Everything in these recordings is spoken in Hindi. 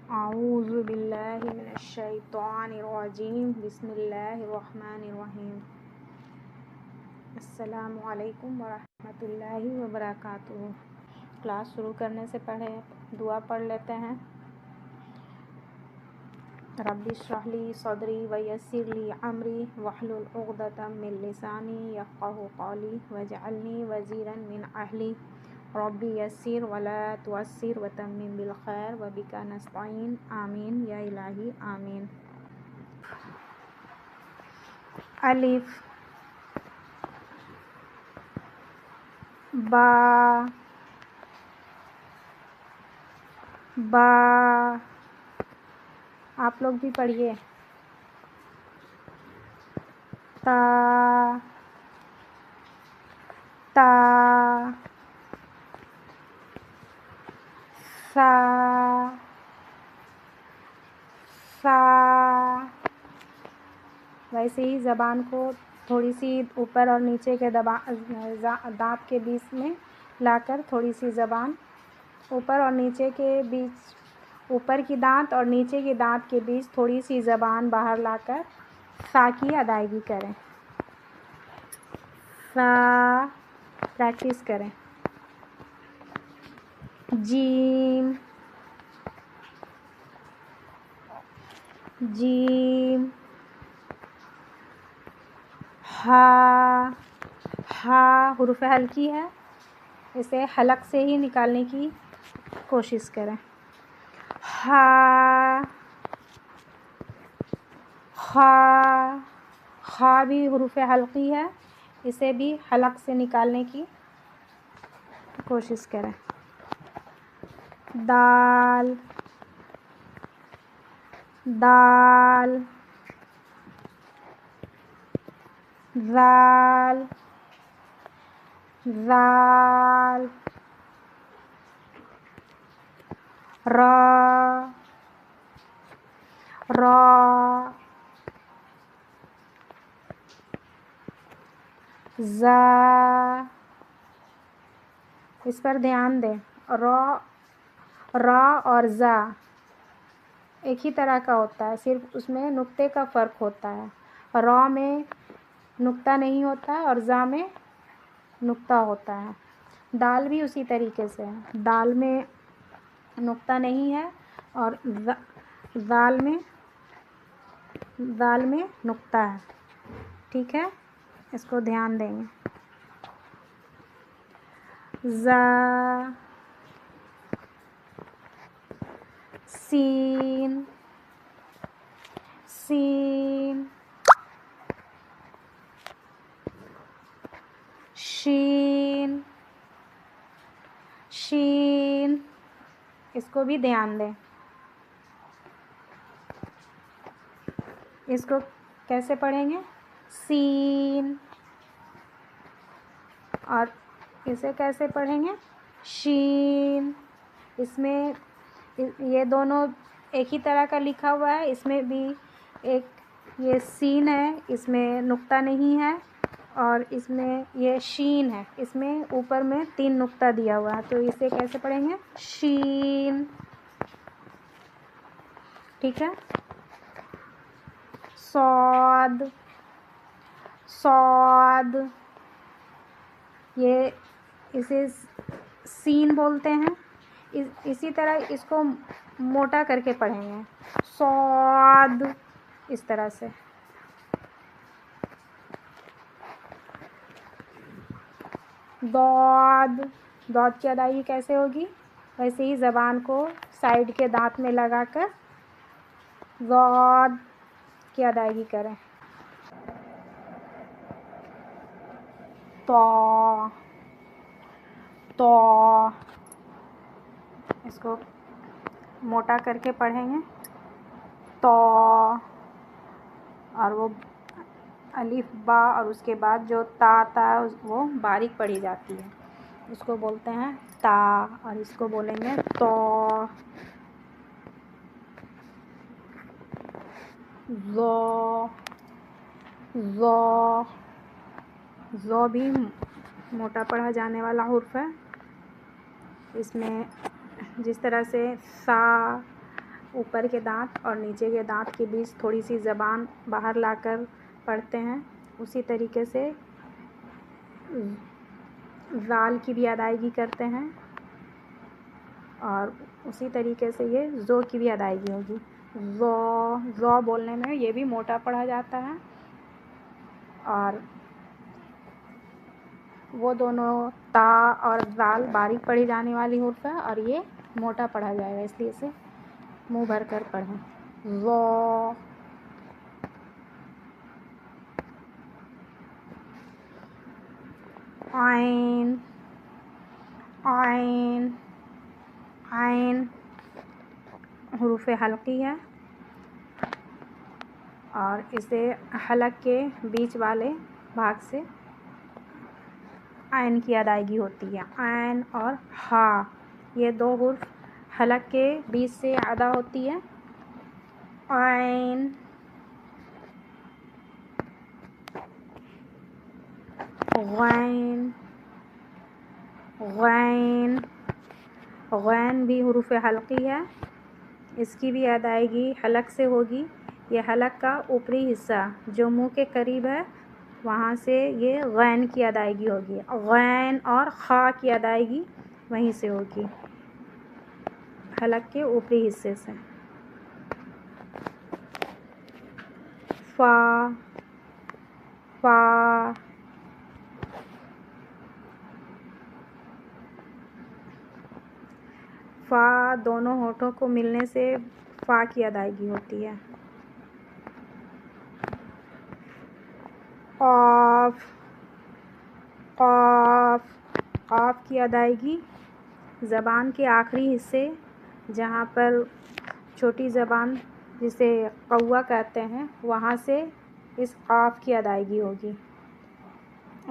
आऊज़ु बिल्लाहि मिनश्शैतानिर्रजीम बिस्मिल्लाहिर्रहमानिर्रहीम। अस्सलामु अलैकुम वरहमतुल्लाहि वबरकातुहू। क्लास शुरू करने से पहले दुआ पढ़ लेते हैं। रब्बि इश्रह ली सदरी वयस्सिर ली अमरी वहलुल उक़दतम मिन लिसानी यफ़क़हू क़ौली वजअलनी वज़ीरन मिन अहली रब्बी यस्सिर वला तुअस्सिर वतम्मिम बिल खैर वबिका नस्तईन आमीन या इलाही आमीन। अलिफ बा बा, आप लोग भी पढ़िए। ता ता, सा सा। वैसे ही ज़बान को थोड़ी सी ऊपर और नीचे के दांत के बीच में लाकर थोड़ी सी ज़बान ऊपर और नीचे के बीच, ऊपर की दांत और नीचे के दांत के बीच थोड़ी सी ज़बान बाहर लाकर सा की अदायगी करें। सा प्रैक्टिस करें। जीम जीम, हा हा हुरूफ हल्की है, इसे हलक से ही निकालने की कोशिश करें। हा खा, खा भी हुरूफ हल्की है, इसे भी हलक से निकालने की कोशिश करें। दाल दाल, ज़ाल ज़ाल, रा रा, ज़ा, इस पर ध्यान दें। रा और ज़ा एक ही तरह का होता है, सिर्फ उसमें नुक्ते का फ़र्क होता है। रा में नुक्ता नहीं होता है और ज़ा में नुक्ता होता है। दाल भी उसी तरीके से है, दाल में नुक्ता नहीं है और दाल में नुक्ता है। ठीक है, इसको ध्यान देंगे। ज़ा, सीन सीन, शीन शीन, इसको भी ध्यान दें। इसको कैसे पढ़ेंगे? सीन। और इसे कैसे पढ़ेंगे? शीन। इसमें ये दोनों एक ही तरह का लिखा हुआ है, इसमें भी एक ये सीन है, इसमें नुक्ता नहीं है, और इसमें ये शीन है, इसमें ऊपर में 3 नुक्ता दिया हुआ है, तो इसे कैसे पढ़ेंगे? शीन। ठीक है। सौद सौद, ये इसे सीन बोलते हैं। इसी तरह इसको मोटा करके पढ़ेंगे, सौद, इस तरह से। दौद, दौद की अदायगी कैसे होगी? वैसे ही ज़बान को साइड के दांत में लगाकर दौद की अदायगी करें। तो तो, इसको मोटा करके पढ़ेंगे, तो, और वो अलिफ बा और उसके बाद जो ता वो बारीक पढ़ी जाती है, उसको बोलते हैं ता, और इसको बोलेंगे तो। ज़ो भी मोटा पढ़ा जाने वाला हुर्फ है। इसमें जिस तरह से सा ऊपर के दांत और नीचे के दांत के बीच थोड़ी सी ज़बान बाहर लाकर पढ़ते हैं, उसी तरीके से ज़ाल की भी अदायगी करते हैं और उसी तरीके से ये ज़ो की भी अदायगी होगी। ज़ो बोलने में ये भी मोटा पढ़ा जाता है और वो दोनों ता और ज़ाल बारीक पढ़ी जाने वाली हुर्फ है और ये मोटा पढ़ा जाएगा, इसलिए इसे मुंह भर कर पढ़ें। ज़ो, आइन, आइन, आइन हुरूफ़ हल्की है और इसे हलक के बीच वाले भाग से आइन की अदायगी होती है। आइन और हा, ये दो हुर्फ हलक के बीच से अदा होती है। आइन, गैन, गैन, गैन भी हुरूफ़ हल्की है, इसकी भी अदायगी हलक से होगी। ये हलक का ऊपरी हिस्सा जो मुंह के करीब है, वहाँ से ये गैन की अदायगी होगी। गैन और खा की अदायगी वहीं से होगी, हलक के ऊपरी हिस्से से। फ़ा, फ़ा, फ़ा दोनों होठों को मिलने से फ़ा की अदायगी होती है। क़ाफ़, क़ाफ़, क़ाफ़ की अदायगी ज़बान के आखिरी हिस्से, जहाँ पर छोटी ज़बान जिसे कौवा कहते हैं, वहाँ से इस क़ाफ़ की अदायगी होगी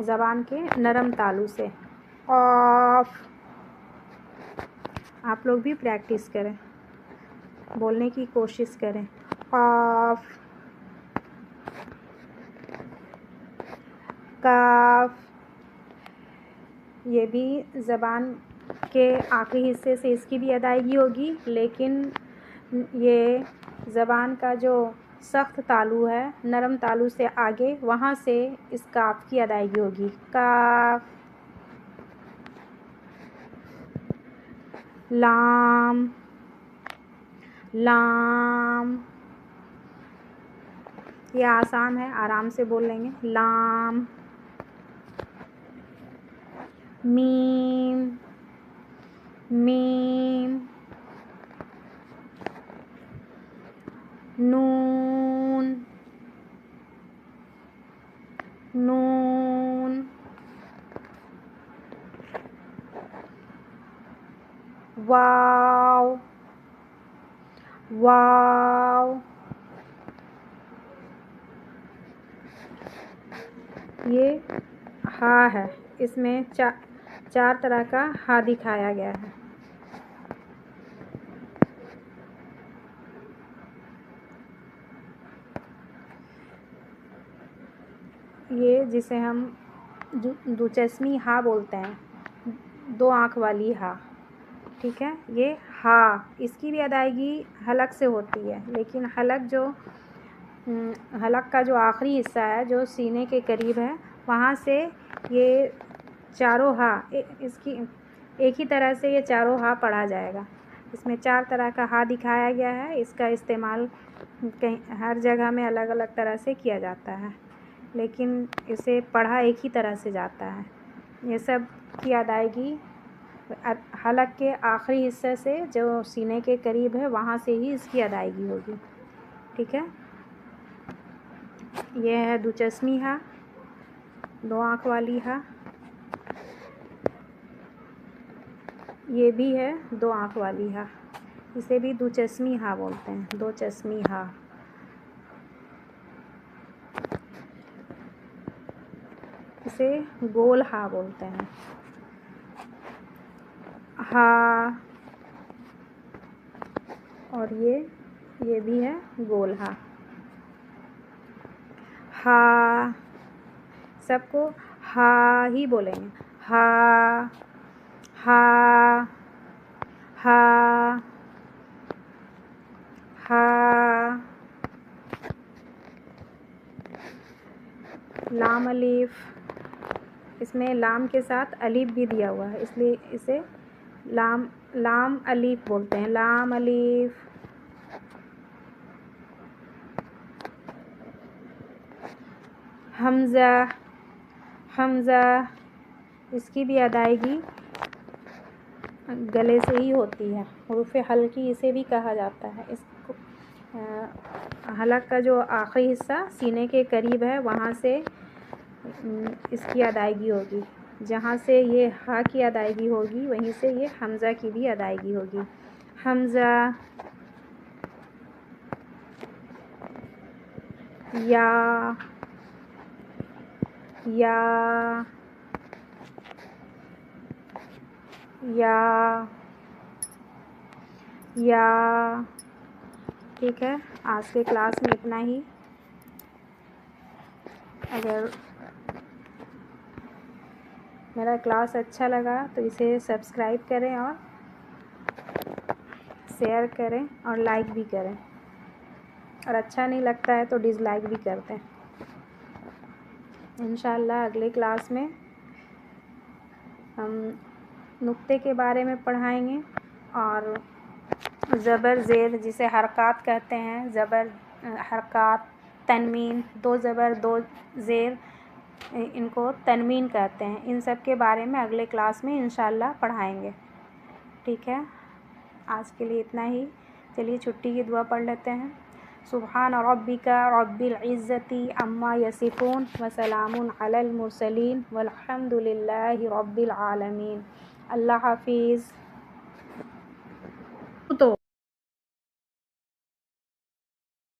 ज़बान के नरम तालू से। क़ाफ़, आप लोग भी प्रैक्टिस करें, बोलने की कोशिश करें। क़ाफ़, काफ़, ये भी ज़बान के आखिरी हिस्से से इसकी भी अदायगी होगी, लेकिन ये ज़बान का जो सख्त तालू है, नरम तालू से आगे, वहाँ से इस काफ़ की अदायगी होगी। काफ़, लाम, लाम, ये आसान है, आराम से बोल लेंगे। लाम, मीम, मीम, नून, नून, वाव, वाव, ये हा है, इसमें चार तरह का हा दिखाया गया है। ये जिसे हम दुचस्मी हा बोलते हैं, दो आँख वाली हा, ठीक है। ये हा, इसकी भी अदायगी हलक से होती है, लेकिन हलक का जो आखिरी हिस्सा है, जो सीने के करीब है, वहाँ से ये चारों हा इसकी एक ही तरह से ये चारों हा पढ़ा जाएगा। इसमें चार तरह का हा दिखाया गया है, इसका इस्तेमाल कहीं हर जगह में अलग अलग तरह से किया जाता है, लेकिन इसे पढ़ा एक ही तरह से जाता है। ये सब की अदायगी हलक के आखिरी हिस्से से जो सीने के करीब है, वहाँ से ही इसकी अदायगी होगी, ठीक है। ये है दुचस्मी हा, दो आँख वाली हा। ये भी है दो आँख वाली हा, इसे भी दुचस्मी हा बोलते हैं, दो चस्मी हा। इसे गोल हा बोलते हैं। हा, और ये भी है गोल हा। हा, सबको हा ही बोलेंगे। हा, हा, हा, हा, लाम अलीफ, इसमें लाम के साथ अलीफ भी दिया हुआ है, इसलिए इसे लाम अलीफ बोलते हैं, लाम अलीफ। हमज़ा, हमज़ा, इसकी भी अदायगी गले से ही होती है, हुरूफ़ हल्की इसे भी कहा जाता है। इसको हलक का जो आखिरी हिस्सा सीने के करीब है वहाँ से इसकी अदायगी होगी, जहाँ से ये हा की अदायगी होगी वहीं से ये हमज़ा की भी अदायगी होगी। हमज़ा, या, या, या, या। ठीक है, आज के क्लास में इतना ही। अगर मेरा क्लास अच्छा लगा तो इसे सब्सक्राइब करें और शेयर करें और लाइक भी करें, और अच्छा नहीं लगता है तो डिसलाइक भी कर दें। इंशाअल्लाह अगले क्लास में हम नुक्ते के बारे में पढ़ाएंगे, और ज़बर ज़ेर जिसे हरकात कहते हैं, ज़बर हरकात, तनवीन, दो ज़बर दो ज़ेर, इनको तनवीन कहते हैं। इन सब के बारे में अगले क्लास में इंशाअल्लाह पढ़ाएंगे। ठीक है, आज के लिए इतना ही। चलिए छुट्टी की दुआ पढ़ लेते हैं। सुब्हान रब्बिका रब्बिल इज़्ज़ति अम्मा यसिफ़ून व सलामुन अलल मुरसलीन वल्हम्दुलिल्लाहि रब्बिल आलमीन। अल्लाह हाफ़िज़। तो